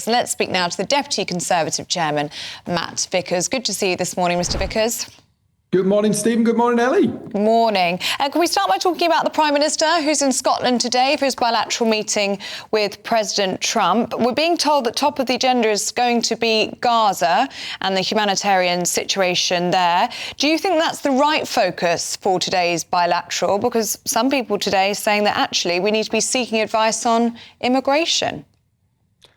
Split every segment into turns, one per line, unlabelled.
So let's speak now to the Deputy Conservative Chairman, Matt Vickers. Good to see you this morning, Mr Vickers.
Good morning, Stephen. Good morning, Ellie.
Good morning. Can we start by talking about the Prime Minister, who's in Scotland today for his bilateral meeting with President Trump? We're being told that top of the agenda is going to be Gaza and the humanitarian situation there. Do you think that's the right focus for today's bilateral? Because some people today are saying that actually we need to be seeking advice on immigration.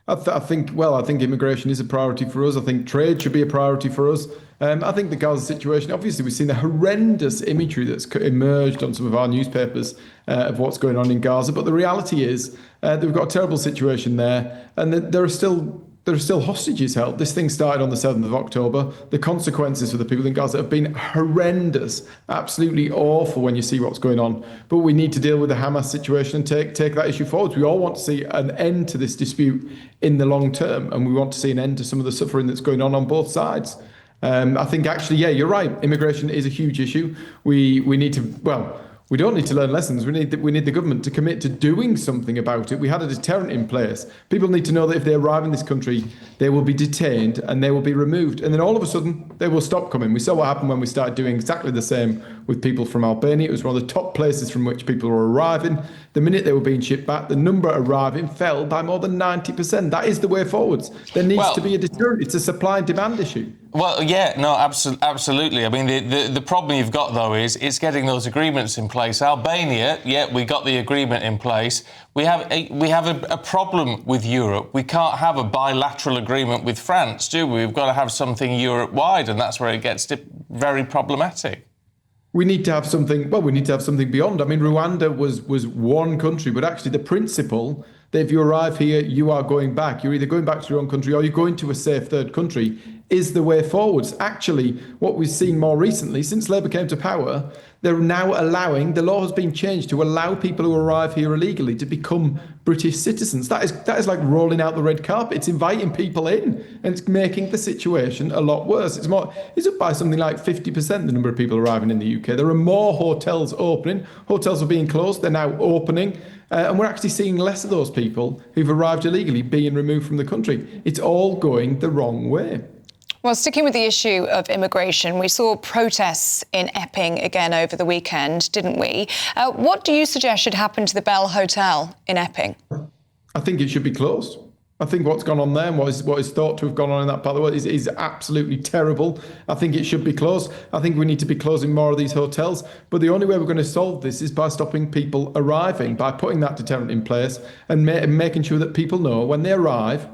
I think immigration is a priority for us. I think trade should be a priority for us. I think the Gaza situation, obviously, we've seen the horrendous imagery that's emerged on some of our newspapers of what's going on in Gaza. But the reality is that we've got a terrible situation there, and there are still hostages held. This thing started on the 7th of October. The consequences for the people in Gaza have been horrendous, absolutely awful when you see what's going on. But we need to deal with the Hamas situation and take that issue forward. We all want to see an end to this dispute in the long term, and we want to see an end to some of the suffering that's going on both sides. I think actually, yeah, you're right. Immigration is a huge issue. We need to, we don't need to learn lessons. We need the government to commit to doing something about it. We had a deterrent in place. People need to know that if they arrive in this country, they will be detained and they will be removed. And then all of a sudden, they will stop coming. We saw what happened when we started doing exactly the same with people from Albania. It was one of the top places from which people were arriving. The minute they were being shipped back, the number arriving fell by more than 90%. That is the way forwards. There needs to be a deterrent. It's a supply and demand issue.
Well, yeah, no, absolutely. I mean, the problem you've got, though, is it's getting those agreements in place. Albania, yeah, we got the agreement in place. We have a problem with Europe. We can't have a bilateral agreement with France, do we? We've got to have something Europe-wide, and that's where it gets very problematic.
We need to have something, we need to have something beyond. I mean, Rwanda was one country, but actually the principle that if you arrive here, you are going back. You're either going back to your own country or you're going to a safe third country is the way forwards. Actually, what we've seen more recently, since Labour came to power, they're now allowing, the law has been changed to allow people who arrive here illegally to become British citizens. That is like rolling out the red carpet. It's inviting people in, and it's making the situation a lot worse. It's up by something like 50%, the number of people arriving in the UK. There are more hotels opening. Hotels are being closed. They're now opening. And we're actually seeing less of those people who've arrived illegally being removed from the country. It's all going the wrong way.
Well, sticking with the issue of immigration, we saw protests in Epping again over the weekend, didn't we? What do you suggest should happen to the Bell Hotel in Epping?
I think it should be closed. I think what's gone on there and what is thought to have gone on in that part of the world is absolutely terrible. I think it should be closed. I think we need to be closing more of these hotels. But the only way we're going to solve this is by stopping people arriving, by putting that deterrent in place and making sure that people know when they arrive,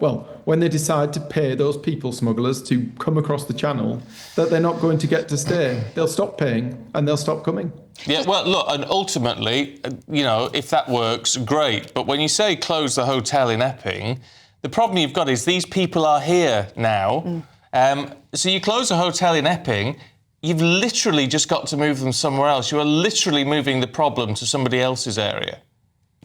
when they decide to pay those people smugglers to come across the channel, that they're not going to get to stay. They'll stop paying and they'll stop coming.
Yeah, well, look, and ultimately, if that works, great. But when you say close the hotel in Epping, the problem you've got is these people are here now. So you close a hotel in Epping, you've literally just got to move them somewhere else. You are literally moving the problem to somebody else's area.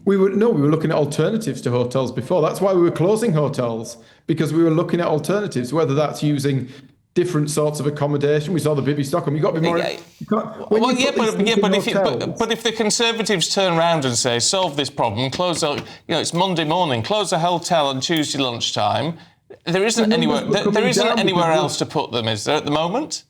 We were looking at alternatives to hotels before. That's why we were closing hotels, because we were looking at alternatives, whether that's using different sorts of accommodation. We saw the Bibby Stockholm. You've got to be more...
But if the Conservatives turn around and say, solve this problem, close... it's Monday morning, close the hotel on Tuesday lunchtime, there isn't anywhere else to put them, is there, at the moment?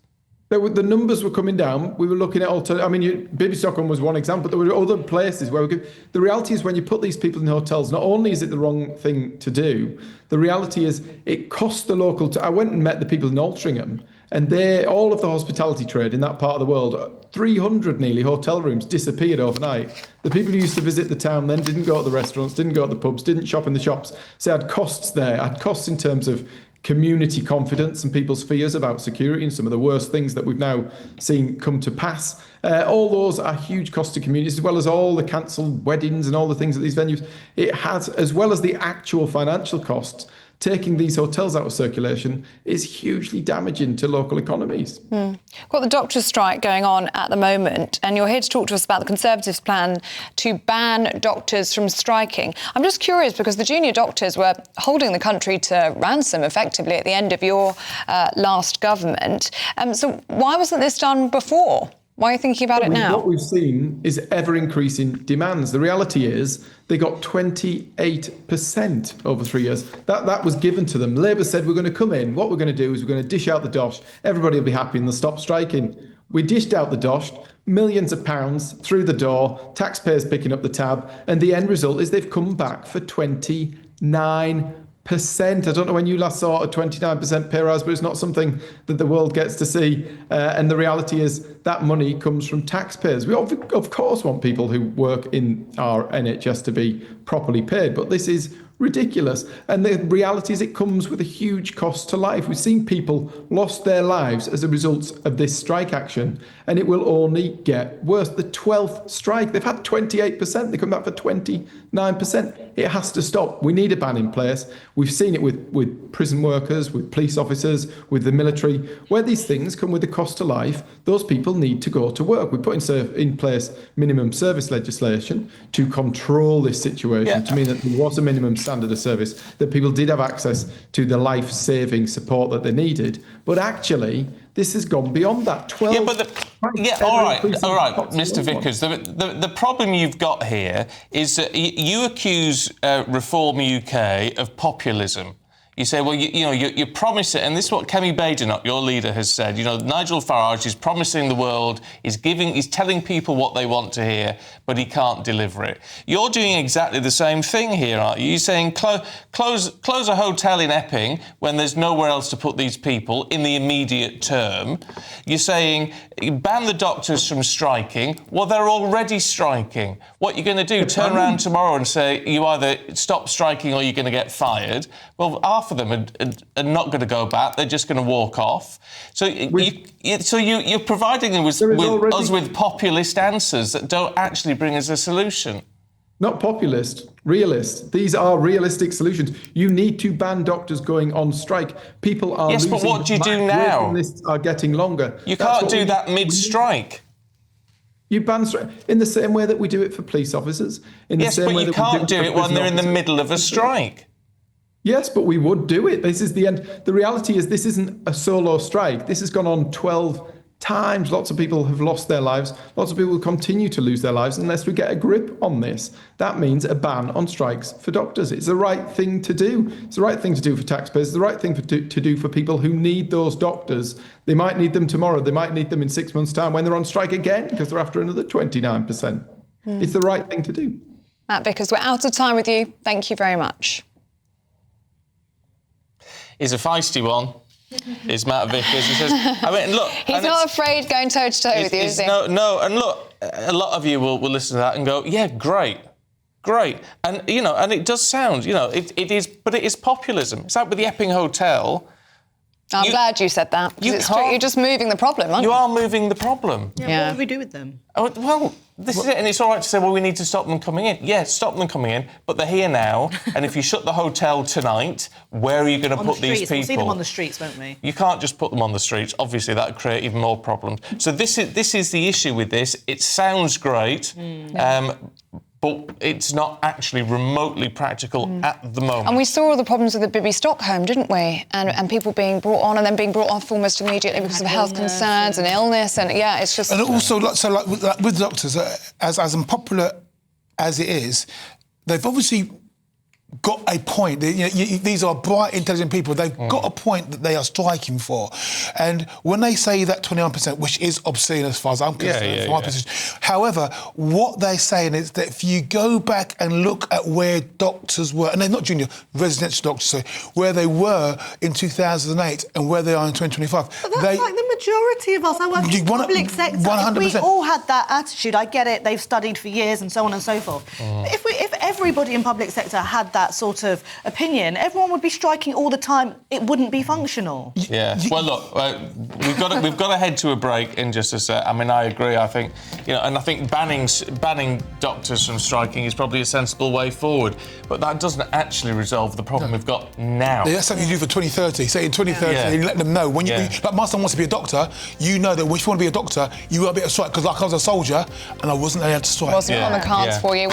The numbers were coming down. We were looking at alternatives. I mean, Bibby Stockholm was one example, but there were other places where the reality is when you put these people in hotels, not only is it the wrong thing to do, the reality is it costs the local... I went and met the people in Altrincham, and all of the hospitality trade in that part of the world, 300 nearly hotel rooms disappeared overnight. The people who used to visit the town then didn't go to the restaurants, didn't go to the pubs, didn't shop in the shops. So it had costs there, had costs in terms of community confidence and people's fears about security and some of the worst things that we've now seen come to pass. All those are huge costs to communities, as well as all the cancelled weddings and all the things at these venues. It has, as well as the actual financial costs, taking these hotels out of circulation is hugely damaging to local economies.
Got the doctors' strike going on at the moment, and you're here to talk to us about the Conservatives' plan to ban doctors from striking. I'm just curious because the junior doctors were holding the country to ransom effectively at the end of your last government. So why wasn't this done before? Why are you thinking about it now?
What we've seen is ever-increasing demands. The reality is they got 28% over 3 years. That was given to them. Labour said, we're going to come in. What we're going to do is we're going to dish out the dosh. Everybody will be happy and they'll stop striking. We dished out the dosh, millions of pounds through the door, taxpayers picking up the tab, and the end result is they've come back for 29%. I don't know when you last saw a 29% pay rise, but it's not something that the world gets to see. And the reality is that money comes from taxpayers. We of course want people who work in our NHS to be properly paid, but this is ridiculous. And the reality is it comes with a huge cost to life. We've seen people lost their lives as a result of this strike action, and it will only get worse. The 12th strike, they've had 28%, they come back for 29%. It has to stop. We need a ban in place. We've seen it with prison workers, with police officers, with the military. Where these things come with a cost to life, those people need to go to work. We put in place minimum service legislation to control this situation, to mean that there was a minimum standard of service, that people did have access to the life-saving support that they needed. But actually, this has gone beyond that. 12.
All right, Mr. Vickers. The problem you've got here is that you accuse Reform UK of populism. You say, well, you promise it, and this is what Kemi Badenoch, your leader, has said. Nigel Farage is promising the world, he's telling people what they want to hear, but he can't deliver it. You're doing exactly the same thing here, aren't you? You're saying close a hotel in Epping when there's nowhere else to put these people in the immediate term. You're saying ban the doctors from striking. Well, they're already striking. What you're going to do, turn around tomorrow and say you either stop striking or you're going to get fired. Well, half of them are not going to go back. They're just going to walk off. So you're providing us with populist answers that don't actually bring us a solution.
Not populist, realist. These are realistic solutions. You need to ban doctors going on strike. People are losing.
Yes, but what do you do now?
Waiting lists are getting longer.
You can't do that mid-strike.
You ban strike in the same way that we do it for police officers.
Yes, but you can't do it when they're in the middle of a strike.
Yes, but we would do it. This is the end. The reality is this isn't a solo strike. This has gone on 12 times. Lots of people have lost their lives. Lots of people will continue to lose their lives unless we get a grip on this. That means a ban on strikes for doctors. It's the right thing to do. It's the right thing to do for taxpayers. It's the right thing to do for people who need those doctors. They might need them tomorrow. They might need them in 6 months' time when they're on strike again because they're after another 29%. It's the right thing to do.
Matt Vickers, we're out of time with you. Thank you very much.
He's a feisty one. Is Matt Vickers. He says, look...
He's not afraid going toe-to-toe with you, is he?
No, and look, a lot of you will listen to that and go, yeah, great. And, and it does sound, it is populism. It's like with the Epping Hotel.
I'm glad you said that. You're just moving the problem, aren't you?
You are moving the problem.
Yeah, what do we do with them?
Well, this is it. And it's all right to say, well, we need to stop them coming in. Yeah, stop them coming in, but they're here now. And if you shut the hotel tonight, where are you going to put these people?
We'll see them on the streets, won't we?
You can't just put them on the streets. Obviously, that would create even more problems. So this is the issue with this. It sounds great. But it's not actually remotely practical at the moment.
And we saw all the problems with the Bibi Stockholm, didn't we? And people being brought on and then being brought off almost immediately because of health concerns and illness. And, yeah, it's just...
And also, with doctors, as unpopular as it is, they've obviously got a point. These are bright, intelligent people. They've got a point that they are striking for. And when they say that 21%, which is obscene as far as I'm concerned, from my position. However, what they're saying is that if you go back and look at where doctors were, and they're not junior, residential doctors, so where they were in 2008 and where they are in 2025.
But that's like the majority of us. I work in the public sector. 100%. If we all had that attitude, I get it, they've studied for years and so on and so forth. But if everybody in public sector had that sort of opinion, everyone would be striking all the time. It wouldn't be functional.
Yeah. Well, look, we've got to head to a break in just a sec. I mean, I agree. I think, and I think banning doctors from striking is probably a sensible way forward. But that doesn't actually resolve the problem we've got now.
Yeah, that's something you do for 2030. Say in 2030, you let them know when like my son wants to be a doctor. You know that if you want to be a doctor, you got to be a strike. Because like I was a soldier and I wasn't allowed to strike.
Wasn't on the cards for you.